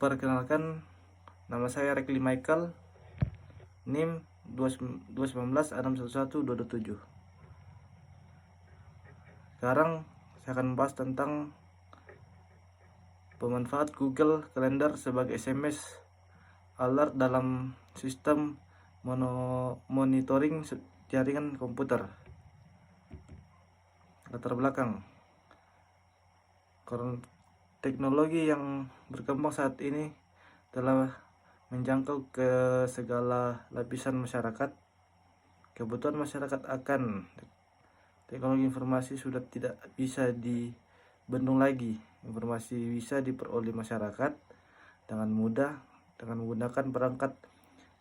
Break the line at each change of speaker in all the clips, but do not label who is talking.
Perkenalkan, nama saya Rekli Michael, NIM 219611227. Sekarang saya akan membahas tentang pemanfaat Google Calendar sebagai SMS alert dalam sistem monitoring jaringan komputer. Latar belakang, karena teknologi yang berkembang saat ini telah menjangkau ke segala lapisan masyarakat. Kebutuhan masyarakat akan teknologi informasi sudah tidak bisa dibendung lagi. Informasi bisa diperoleh masyarakat dengan mudah dengan menggunakan perangkat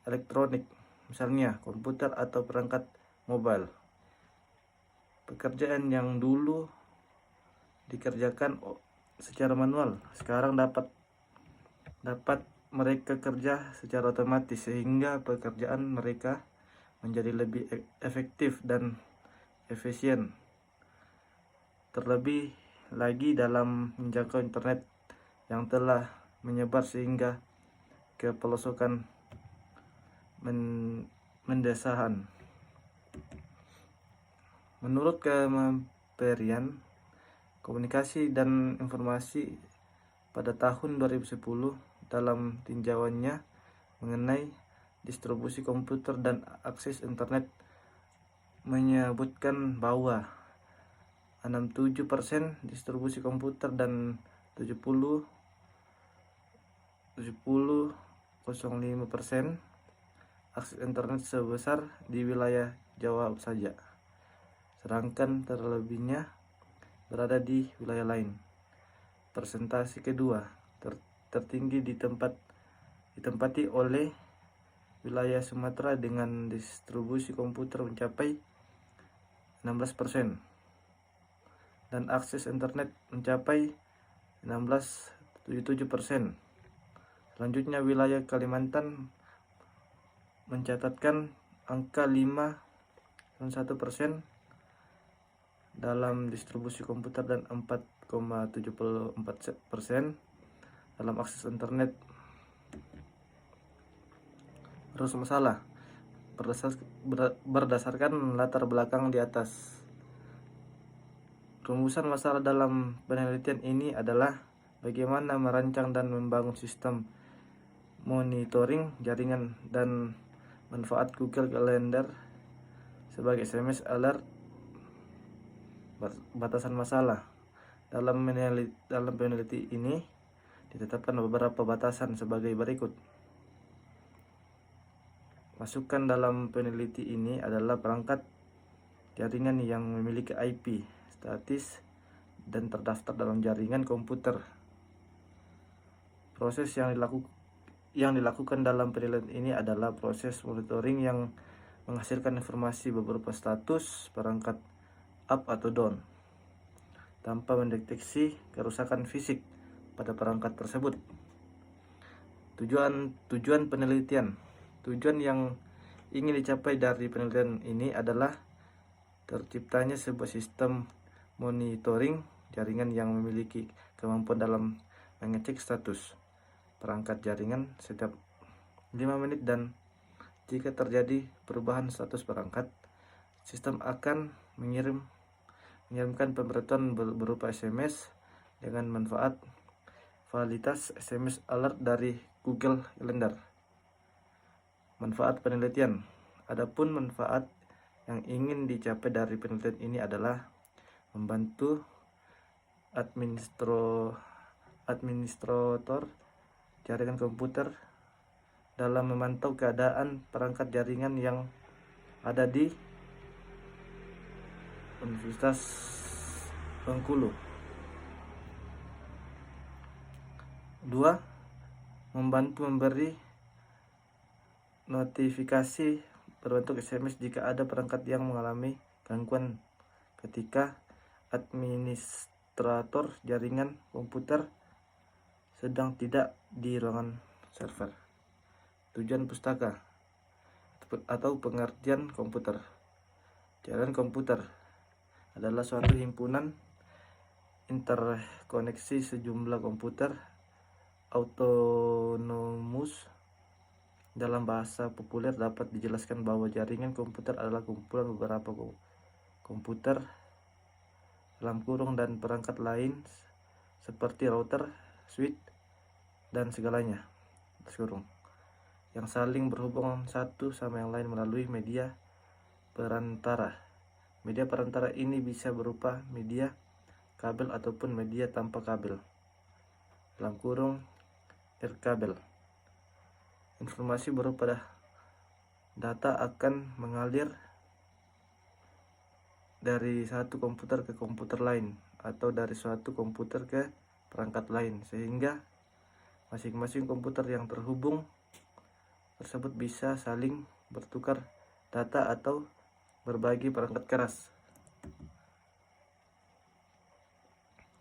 elektronik, misalnya komputer atau perangkat mobile. Pekerjaan yang dulu dikerjakan secara manual sekarang dapat mereka kerja secara otomatis, sehingga pekerjaan mereka menjadi lebih efektif dan efisien. Terlebih lagi dalam menjangkau internet yang telah menyebar sehingga ke pelosokan mendesahan. Menurut Kementerian Komunikasi dan Informasi pada tahun 2010, dalam tinjauannya mengenai distribusi komputer dan akses internet, menyebutkan bahwa 67% distribusi komputer dan 70,05% akses internet sebesar di wilayah Jawa saja, sedangkan terlebihnya berada di wilayah lain. Persentase kedua tertinggi ditempati oleh wilayah Sumatera dengan distribusi komputer mencapai 16% dan akses internet mencapai 16,77%. Selanjutnya wilayah Kalimantan mencatatkan angka 5,1% dalam distribusi komputer dan 4,74% dalam akses internet. Terus masalah berdasarkan latar belakang di atas. Rumusan masalah dalam penelitian ini adalah bagaimana merancang dan membangun sistem monitoring jaringan dan manfaat Google Calendar sebagai SMS alert. Batasan masalah dalam peneliti ini ditetapkan beberapa batasan sebagai berikut. Masukan dalam peneliti ini adalah perangkat jaringan yang memiliki IP statis dan terdaftar dalam jaringan komputer. Proses yang dilakukan dalam penelitian ini adalah proses monitoring yang menghasilkan informasi berupa status perangkat up atau down tanpa mendeteksi kerusakan fisik pada perangkat tersebut. Tujuan penelitian. Tujuan yang ingin dicapai dari penelitian ini adalah terciptanya sebuah sistem monitoring jaringan yang memiliki kemampuan dalam mengecek status perangkat jaringan setiap 5 menit, dan jika terjadi perubahan status perangkat, sistem akan mengirimkan pemberitahuan berupa SMS dengan manfaat validitas SMS alert dari Google Calendar. Manfaat penelitian. Adapun manfaat yang ingin dicapai dari penelitian ini adalah membantu administrator jaringan komputer dalam memantau keadaan perangkat jaringan yang ada di Universitas Bengkulu. 2. Membantu memberi notifikasi berbentuk SMS jika ada perangkat yang mengalami gangguan ketika administrator jaringan komputer sedang tidak di ruangan server. Tujuan pustaka atau pengertian komputer. Jaringan komputer adalah suatu himpunan interkoneksi sejumlah komputer autonomous. Dalam bahasa populer dapat dijelaskan bahwa jaringan komputer adalah kumpulan beberapa komputer dan perangkat lain seperti router, switch, dan segalanya yang saling berhubungan satu sama yang lain melalui media perantara. Media perantara ini bisa berupa media kabel ataupun media tanpa kabel, air kabel. Informasi berupa data akan mengalir dari satu komputer ke komputer lain atau dari suatu komputer ke perangkat lain, sehingga masing-masing komputer yang terhubung tersebut bisa saling bertukar data atau berbagi perangkat keras.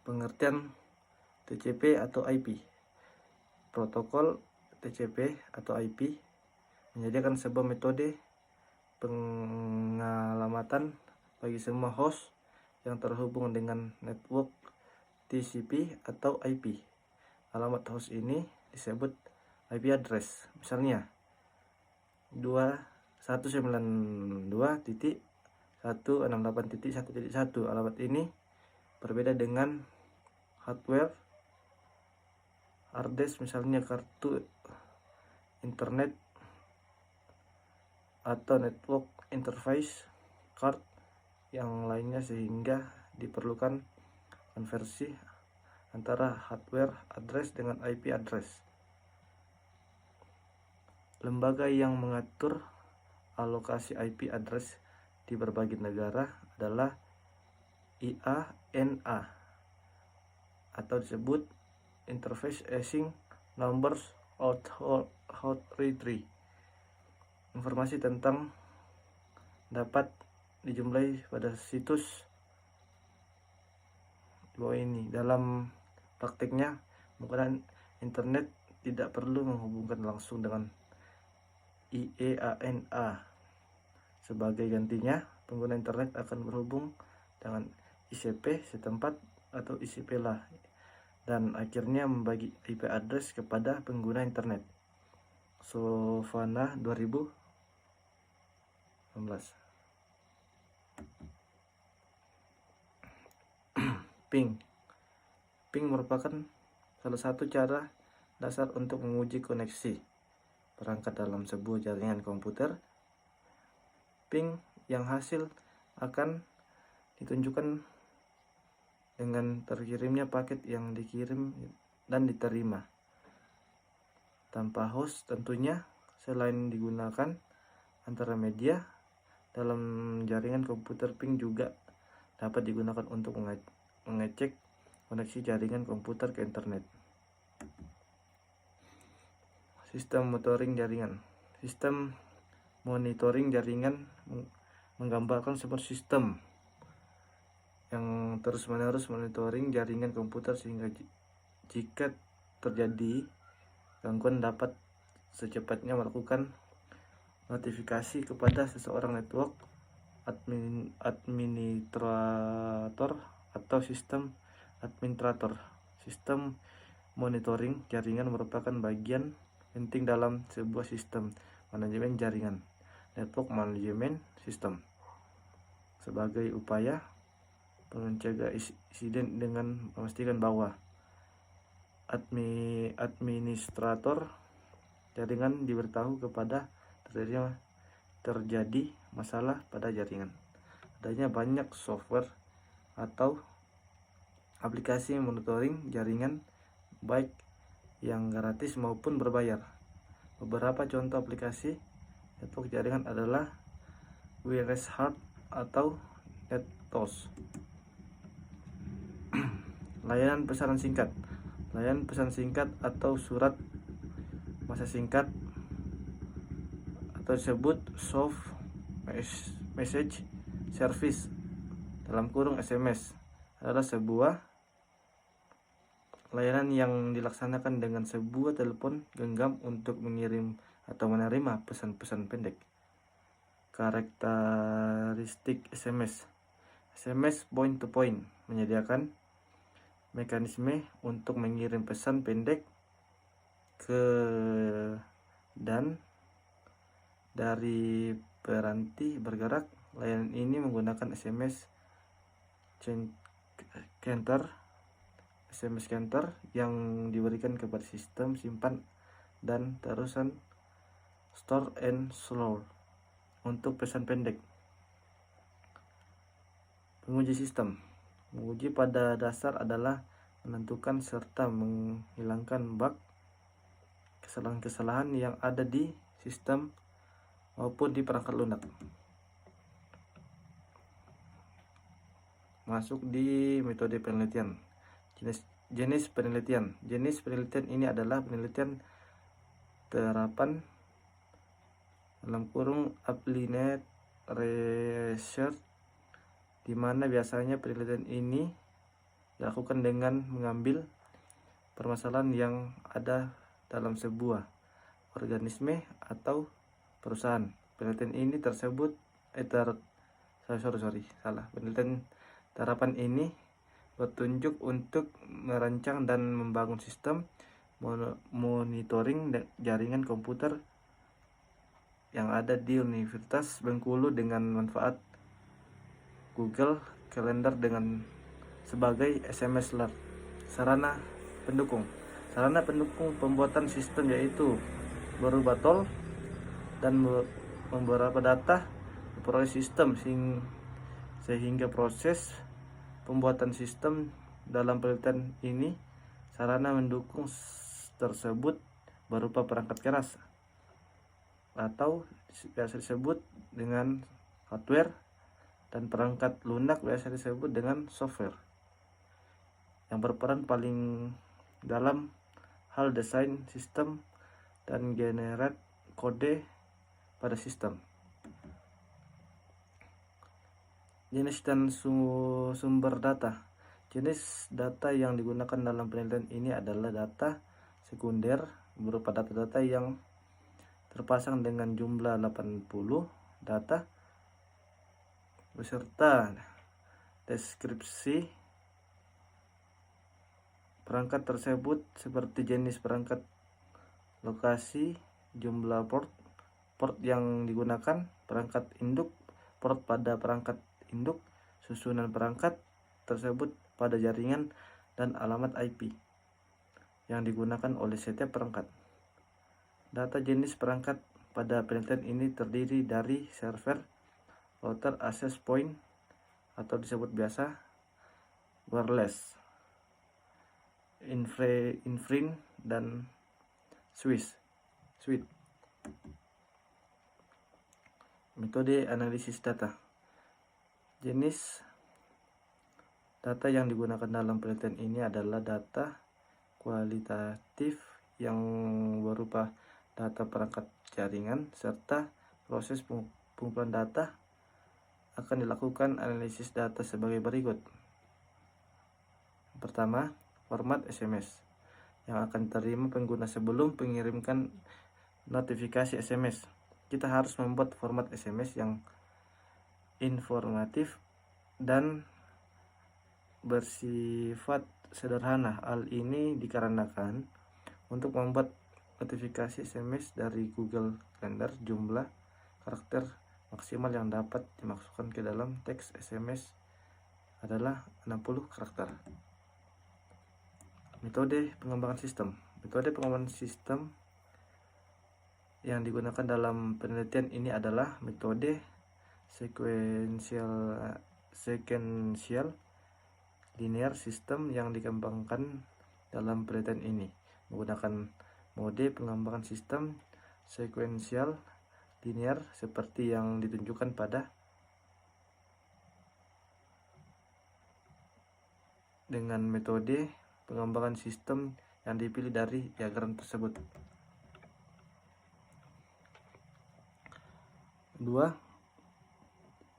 Pengertian TCP atau IP. Protokol TCP atau IP menyediakan sebuah metode pengalamatan bagi semua host yang terhubung dengan network TCP atau IP. Alamat host ini disebut IP address. Misalnya 192.168.1.1. Alamat ini berbeda dengan hardware hard disk, misalnya kartu internet atau network interface card yang lainnya, sehingga diperlukan konversi antara hardware address dengan IP address. Lembaga yang mengatur alokasi IP address di berbagai negara adalah IANA atau disebut Interface Assign Numbers Authority. Informasi tentang dapat dijumpai pada situs di bawah ini. Dalam praktiknya, penggunaan internet tidak perlu menghubungkan langsung dengan IANA. Sebagai gantinya, pengguna internet akan berhubung dengan ICP setempat atau ICP lah, dan akhirnya membagi IP address kepada pengguna internet. Sovana 2016. Ping merupakan salah satu cara dasar untuk menguji koneksi perangkat dalam sebuah jaringan komputer. Ping yang hasil akan ditunjukkan dengan terkirimnya paket yang dikirim dan diterima tanpa host tentunya. Selain digunakan antara media dalam jaringan komputer, ping juga dapat digunakan untuk mengecek koneksi jaringan komputer ke internet. Sistem monitoring jaringan. Sistem monitoring jaringan menggambarkan sebuah sistem yang terus-menerus monitoring jaringan komputer, sehingga jika terjadi gangguan dapat secepatnya melakukan notifikasi kepada seseorang network administrator atau sistem administrator. Sistem monitoring jaringan merupakan bagian penting dalam sebuah sistem manajemen jaringan, network management system, sebagai upaya mencegah insiden dengan memastikan bahwa administrator jaringan diberitahu kepada terjadi masalah pada jaringan. Adanya banyak software atau aplikasi monitoring jaringan, baik yang gratis maupun berbayar. Beberapa contoh aplikasi network jaringan adalah WireHeart atau NetToS. Layanan pesanan singkat. Layanan pesan singkat atau surat masa singkat atau disebut Short Message Service (SMS) adalah sebuah layanan yang dilaksanakan dengan sebuah telepon genggam untuk mengirim atau menerima pesan-pesan pendek. Karakteristik SMS. SMS point to point menyediakan mekanisme untuk mengirim pesan pendek ke dan dari peranti bergerak. Layanan ini menggunakan SMS counter yang diberikan kepada sistem simpan dan terusan store and slow untuk pesan pendek. Penguji sistem. Menguji pada dasar adalah menentukan serta menghilangkan bug, kesalahan-kesalahan yang ada di sistem maupun di perangkat lunak. Masuk di metode penelitian. Jenis penelitian. Jenis penelitian ini adalah penelitian terapan applied research, di mana biasanya penelitian ini dilakukan dengan mengambil permasalahan yang ada dalam sebuah organisme atau perusahaan. Penelitian ini penelitian terapan ini bertunjuk untuk merancang dan membangun sistem monitoring jaringan komputer yang ada di Universitas Bengkulu dengan manfaat Google Calendar dengan sebagai SMS alert. Sarana pendukung pembuatan sistem yaitu berubah tol dan beberapa data diperoleh sistem sehingga proses pembuatan sistem dalam penelitian ini. Sarana mendukung tersebut berupa perangkat keras atau biasa disebut dengan hardware, dan perangkat lunak biasa disebut dengan software, yang berperan paling dalam hal desain sistem dan generate kode pada sistem. Jenis dan sumber data. Jenis data yang digunakan dalam penelitian ini adalah data sekunder berupa data-data yang terpasang dengan jumlah 80 data beserta deskripsi perangkat tersebut seperti jenis perangkat, lokasi, jumlah port yang digunakan, perangkat induk, port pada perangkat induk, susunan perangkat tersebut pada jaringan, dan alamat IP yang digunakan oleh setiap perangkat. Data jenis perangkat pada penelitian ini terdiri dari server, router, access point atau disebut biasa wireless, inframe, dan switch. Metode analisis data. Jenis data yang digunakan dalam penelitian ini adalah data kualitatif yang berupa data perangkat jaringan, serta proses pengumpulan data akan dilakukan analisis data sebagai berikut. Pertama, format SMS yang akan diterima pengguna sebelum mengirimkan notifikasi SMS. Kita harus membuat format SMS yang informatif dan bersifat sederhana. Hal ini dikarenakan untuk membuat notifikasi SMS dari Google Calendar, jumlah karakter maksimal yang dapat dimasukkan ke dalam teks SMS adalah 60 karakter. Metode pengembangan sistem. Metode pengembangan sistem yang digunakan dalam penelitian ini adalah metode sequential linear system yang dikembangkan dalam penelitian ini menggunakan mode pengembangan sistem sequential linear seperti yang ditunjukkan pada dengan metode pengembangan sistem yang dipilih dari diagram tersebut. 2.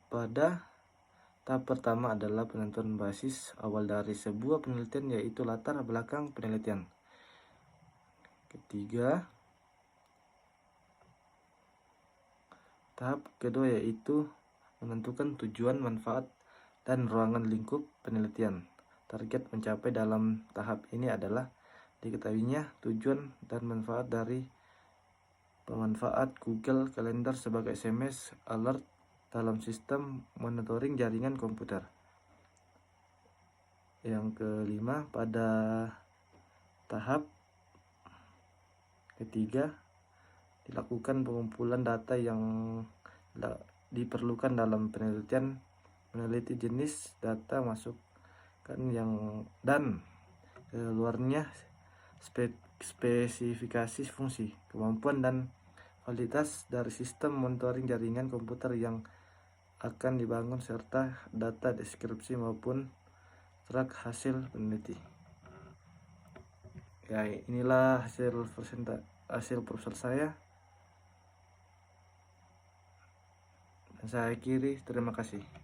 Pada tahap pertama adalah penentuan basis awal dari sebuah penelitian, yaitu latar belakang penelitian. Ketiga, tahap kedua yaitu menentukan tujuan, manfaat, dan ruangan lingkup penelitian. Target mencapai dalam tahap ini adalah diketahuinya tujuan dan manfaat dari pemanfaat Google Calendar sebagai SMS alert dalam sistem monitoring jaringan komputer. Yang kelima, pada tahap ketiga dilakukan pengumpulan data yang diperlukan dalam meneliti jenis data masukkan yang dan keluarnya spesifikasi fungsi, kemampuan dan validitas dari sistem monitoring jaringan komputer yang akan dibangun serta data deskripsi maupun track hasil peneliti. Ya, inilah hasil proposal saya. Dan saya akhiri, terima kasih.